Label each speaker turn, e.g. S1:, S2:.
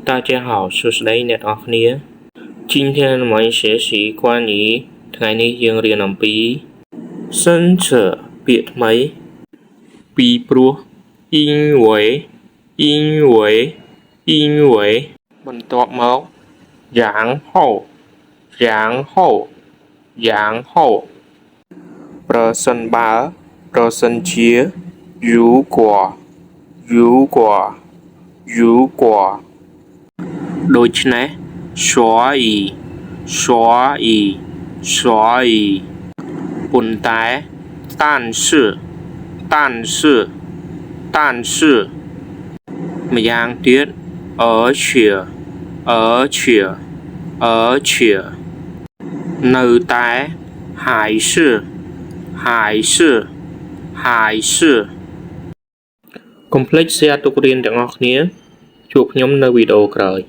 S1: 大家好，是谁អ្នកអរគ្នា今天我们学习关于ថ្ងៃនេះយើងរៀនអំពីសិនឈើពាក្យថ្មីពីព្រោះ因为បន្ទាប់មកយ៉ាងហូប្រសិនបើប្រសិនជា如果ដូច្នេះ所以ប៉ុន្តែ但是ម្យ៉ាងទៀត而且នៅតែ还是កុំភ្លេច share ទុករៀនទាំងអស់គ្នាជួបខ្ញុំនៅវីដេអូក្រោយ